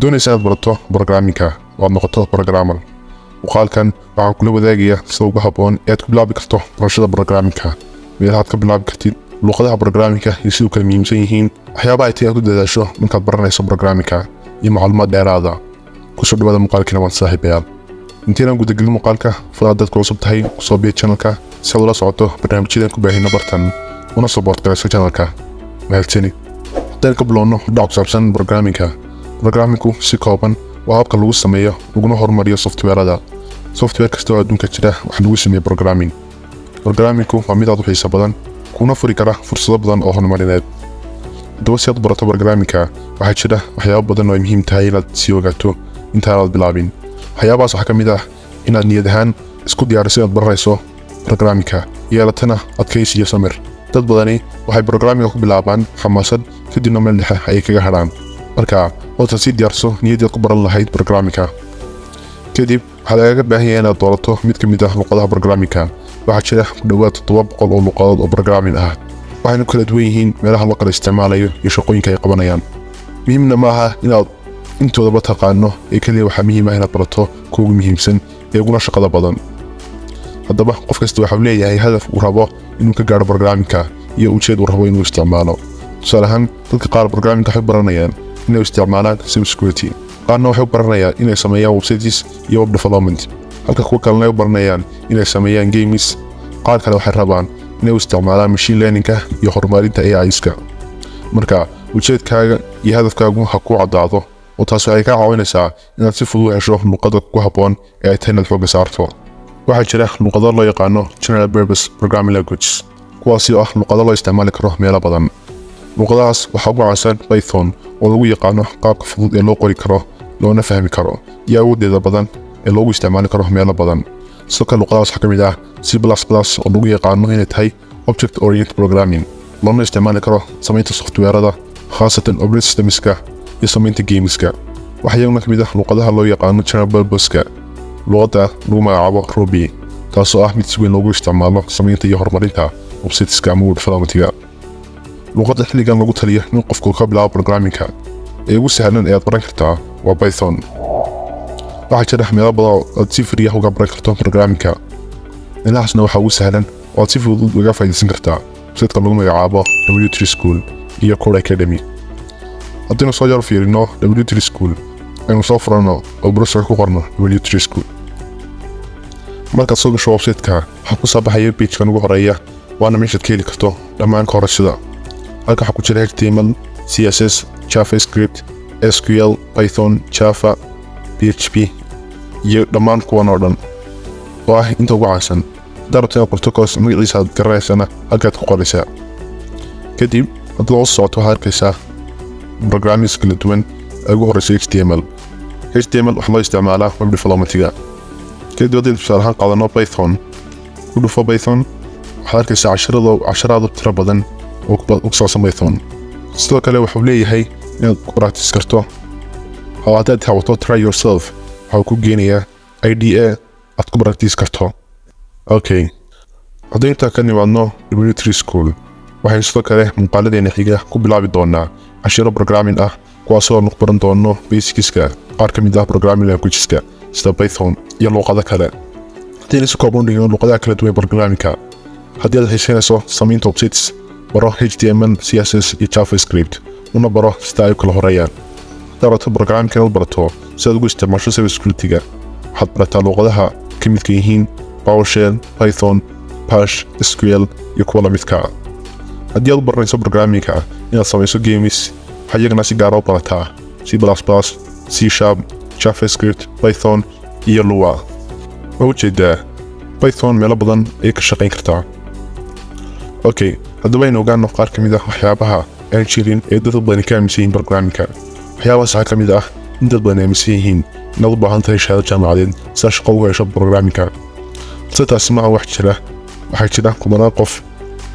doonaysa inaad barato programming-ka oo aad noqoto programmer. Muuqaalkan waxaan kula wadaagayaa sida ugu habboon ee aad ku bilaabi karto barashada programming-ka, meelaha aad ka bilaabi kartid, luqadaha programming-ka iyo sidoo kale muhiimsan yihiin, waxyaabaha ay tahay aad ku dadaasho markaad baranayso programming-ka, iyo macluumaad dheeraad ah. Kusoo dhawaada muuqaalkana waan saaxiibayaal. Intaan gudagelin muuqaalka, fadlan dadka cusub tahay kusoo biir channelka si aad ula socoto barnaamijyada ku baahina bartan una support garayso channelka. Mahadsanid. Haddaan ka bilowno dhinaca ku saabsan programming-ka. Programming-ku si kooban waa habka lagu sameeyo laguna horumariyo software-ada. Software kasta oo adduunka jira waxa lagu sameeyaa programming. Programming-ku waa mid aad u xiiso badan, kuna furi kara fursado badan oo horumarineed. Haddaba si aad u barato programming-ka, waxaa jira waxyaabo badan oo ay muhiim tahay inaad sii ogaato intaanad bilaabin. waxyaabahaas waxaa ka mid ah inaad niyad ahaan isku diyaariso inaad baranayso programming-ka, yeelatana adkaysi iyo samir. dad badani waxay programming-ka ku bilaabaan xamaasad kadibna meel dhexe ayay kaga hadhaan. marka waad sii diyaarso niyadaad ku baran lahayd programming-ka. kadib waxaa lagaga baahan yahay inaad doorato mid ka mid ah luqadaha programming-ka. waxaa jira ku dhowaad 700 oo luqadood oo programming ah, waxayna kala duwan yihiin meelaha loo kala isticmaalayo iyo shaqooyinka ay qabanayaan. muhiimna ma aha inaad intoodaba taqaano ee kaliya waxaa muhiim ah inaad barato kuwa ugu muhiimsan ee uguna shaqada badan. haddaba qof kasta waxa uu leeyahay hadaf uu rabo inuu ka gaaro programming-ka iyo ujeed uu rabo inuu isticmaalo. tusaale ahaan, dadka qaar programming-ka waxay baranayaan inay isticmaalaan cybersecurity, qaarna waxay baranayaan inay sameeyaan websites iyo web development, halka kuwa kalena ay baranayaan inay sameeyaan games. qaar kale waxay rabaan inay isticmaalaan machine learning-ka iyo horumarinta AI-ska. marka ujeedkaaga iyo hadafkaagu ha ku caddaado, oo taas waxay kaa caawinaysaa inaad si fudud u hesho luqadda ku habboon ee ay tahay inaad xoogga saarto. waxaa jira luqado loo yaqaano general purpose programming languages, kuwaasi oo ah luqado loo isticmaali karo meelo badan. luqadahaas waxaa ugu caansan Python, oo lagu yaqaano qaabka fudud ee loo qori karo loona fahmi karo, iyo awoodeeda badan ee loogu isticmaali karo meelo badan. sidoo kale luqadahaas waxaa ka mid ah C++, oo lagu yaqaano inay tahay object oriented programming, loona isticmaali karo samaynta software-ada, khaasatan operating systems-ka iyo samaynta games-ka. waxaa iyaguna ka mid ah luqadaha loo yaqaano general purpose-ka, luqadda lagu magacaabo Ruby, taasoo ah mid si weyn loogu isticmaalo samaynta iyo horumarinta websites-ka ama web development-ka. luqadda xilligan lagu taliyo in qofku ka bilaabo programming-ka ee ugu sahlan ee aad baran kartaa waa Python. waxaa jira meelo badan oo aad si free ah uga baran karto programming-ka. meelahaasna waxaa ugu sahlan oo aad si fudud uga faa'iidaysan kartaa website-ka lagu magacaabo W3 School iyo Code Academy. haddaynu soo yar fiirino W3 School, aynu soo furano oo browser-ka ku qorno W3 School. markaad soo gasho website-ka, waxaa ku soo baxaya page-kan ugu horeeya, waana meeshaad ka heli karto dhammaan koorashada. halka waxaa ku jira HTML, CSS, JavaScript, SQL, Python, Java, PHP iyo dhammaan kuwan oo dhan oo ah inta ugu caansan. haddaad rabto inaad qorto course magaciisa aad garanaysana halkaad ku qoraysaa. kadib haddii loo socoto waxaad arkaysaa programmings kala duwan ee ugu horeysa HTML. HTML waxaa loo isticmaalaa web development-ga. kadib haddii tusaale ahaan qaadano Python, ku dhufo Python, waxaad arkaysaa casharaad tiro badan oo ku saabsan Python. sidoo kale wuxuu leeyahay inaad ku practice karto, oo haddaad hawato try yourself waxaa ku geenayaa IDE aad ku practice karto. okay, haddii intaa ka nimaadno W3 School, waxay sidoo kale muuqaaladeena xiga ku bilaabi doonaa cashiro programming ah, kuwaasoo aan ku baran doono basicska qaar ka mid ah programming languageska sida Python iyo luqado kale. haddii si kooban u dhigno luqadaha kala duwan ee programming-ka, haddii aad xiisaynayso samaynta websites, baro HTML, CSS iyo JavaScript, una baro sida ay u kala horeeyaan. haddaad rabto programming-ka inaad barato si aad ugu isticmaasho cybersecurity-ga, waxaad barataa luqadaha ka midka yihiin PowerShell, Python, Bash, SQL iyo kuwa la midka ah. haddii aad u baranayso programming-ka inaad samayso games, waxaa iyagana si gaar ah u barataa C++, C#, JavaScript, Python iyo Lua. waa ujeedaa Python meelo badan ayay ka shaqayn kartaa. okay, haddaba aynu ogaano qaar ka mid ah waxyaabaha aan jirin ee dad badan ka aaminsan yihiin programming-ka. waxyaabahaas waxaa ka mid ah in dad badan aaminsan yihiin inaad u baahan tahay shahaado jaamacadeed si aad shaqo ugu hesho programming-ka. balse taasi maaha wax jira. waxaa jira kumanaan qof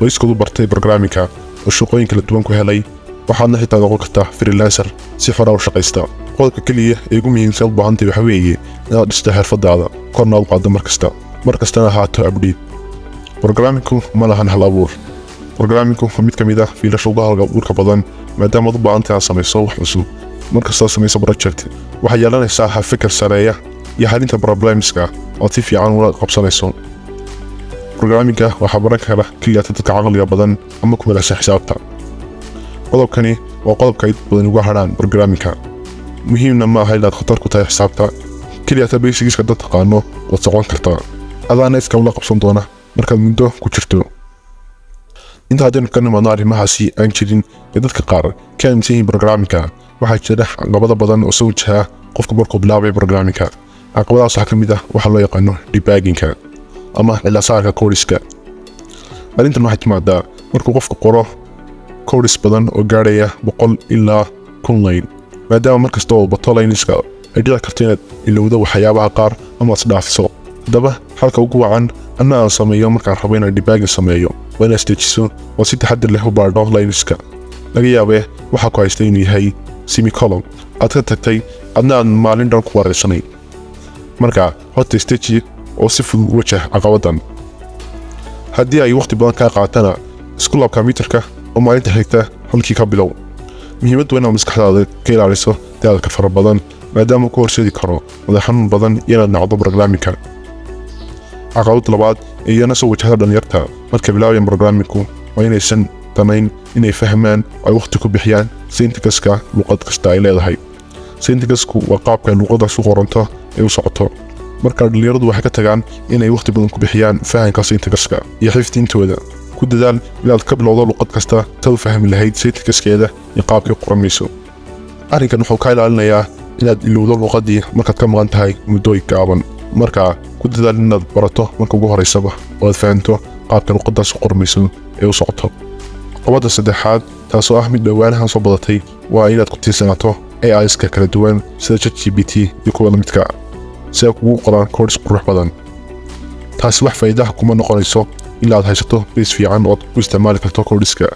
oo iskoodu bartay programming-ka oo shaqooyin kala duwan ku helay, waxaadna xitaa noqon kartaa freelancer si xora u shaqaysta. qodobka keliya ee ugu muhiimsan u baahan tahay waxa weeye inaad dhisto xirfadaada, korna u qaaddo markastana ahaato update. programming-ku ma lahan hal abuur. programming-ku waa mid ka mid ah fiilasha ugu hal abuurka badan, maadaama aad u baahan tahay inaad samayso wax cusub markastoo samayso project waxay yeelanaysaa hab fikir sareeya iyo xalinta problemska oo si fiican ula qabsanayso. Programmingka waxaa baran kara kaliya dadka caqliga badan ama ku wanaagsan xisaabta. qodobkani waa qodobka ay badan uga haraan programmingka. muhiimna ma aha inaad khatar ku tahay xisaabta, kaliya basics-ka dad taqaano waad socon kartaa adaana iska ula qabsan doona markaad muddo ku jirto. inta haddaynu ka nimaadno arrimahaasi aan jirin ee dadka qaar ka aaminsan yihiin programmingka, waxaa jira caqabado badan oo soo wajaha qofka markuu bilaabay programmingka. caqabadahaas waxaa ka mid ah waxa loo yaqaano debuggingka ama cilad-saarka codesiska. arrintan waxay timaadaa markuu qofku qoro codes badan oo gaaraya 100 ilaa 1000 line, maadaama markasta oo bato lineska ay dhici karto inaad ilowdo waxyaabaha qaar ama aad dhaafiso. haddaba halka ugu wacan anna aan sameeyo markaan rabo inaan debugging sameeyo waa inaad isdejiso oo si taxaddar leh u baadho lineska. laga yaabee waxaa ku haysta inuu yahay semicolon aad ka tagtay adna aan maalin dhan ku wareersanay. marka horta isdeji oo si fudud u wajah caqabadan. haddii ay waqti badan kaa qaatana isku laab kombiyuutarka oo maalinta xigta halkii ka bilow. muhiimaddu waa inaad maskaxdaada ka ilaaliso daalka fara badan maadaama ku horseedi karo madax xanuun badan iyo inaad nacdo programmingka. caqabad labaad ee iyana soo wajahda dhalinyarta marka bilaabayan programmingku waa inaysan danayn inay fahmaan oo ay waqti ku bixiyaan syntaxka luqad kasta ay leedahay. syntaxku waa qaabka luqadaas u qoranto ee u socoto. marka dhalinyaradu waxay ka tagaan inay waqti badan ku bixiyaan fahamka syntaxka iyo xifdintooda. ku dadaal inaad ka bilowdo luqad kasta taad u fahmi lahayd syntaxkeeda iyo qaabkay qoramayso. arrinkan wuxuu ka ilaalinayaa inaad ilowdo luqadii markaad ka maqan tahay muddooyin gaaban. marka ku dadaal inaad barato marka ugu horeysaba oo aad fahanto qaabka luqadaas u qormayso ee u socoto. caqabadda saddexaad taasoo ah mid dhowaanahan soo badatay waa inaad ku tiirsanaato AI-ska kala duwan sida ChatGPT iyo kuwa la midka si ay kugu qoraan codes qurux badan. taasi wax faa'iidaha kuma noqonayso ilaa aad haysato base fiican oo aad ku isticmaali karto codeska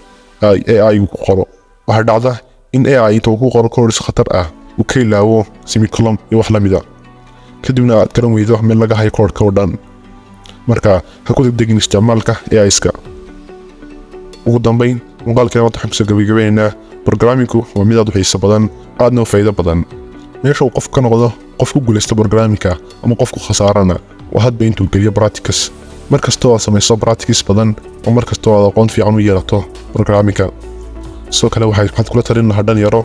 AI-gu ku qoro. waxaa dhacda in AI inta uu ku qoro codes khatar ah uu ka ilaawo semicolon iyo wax la mida, kadibna aad garan weydo meel laga hayo codeka oo dhan. marka ha ku degdegin isticmaalka AI-ska. ugu dambayn, muuqaalkan waxaan kusoo gabagabaynaynaa programmingku waa mid aad u xiiso badan aadna u faa'iido badan. meesha uu qofku ka noqdo qof ku guulaysta programmingka ama qofku khasaarana waa hadba intuu geliyo practice. markastoo aad samayso practice badan oo markastoo aad aqoon fiican u yeelato programmingka. sidoo kale waxaad kula talin lahaa dhalinyaro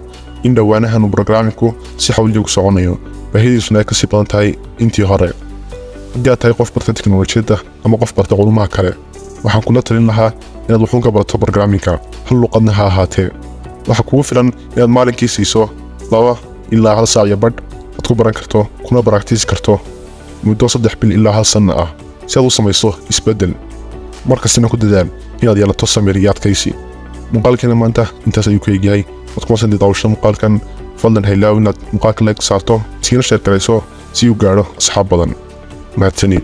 in dhowaanahan uu programmingku si xawli ugu soconayo, baahidiisuna ay kasii badan tahay intii hore. haddii aad tahay qof barta teknolojiyadda ama qof barta culumaha kale, waxaan kula talin lahaa inaad wuxuun ka barato programmingka hal luqadna ha ahaatee. waxaa kugu filan inaad maalinkii siiso 2 ilaa 1 saac iyo badh aad ku baran karto kuna practice karto muddo 3 bil ilaa 1 sano ah si aad u samayso isbeddel. markastana ku dadaal inaad yeelato samir iyo adkaysi. muuqaalkeena maanta intaas ayuu ka egyahay. waad kuma soo daawasho muuqaalkan, fadlan ha ilaawin inaad muuqaalka like saarto, siina share garayso si uu gaadho asxaab badan. mahadsanid.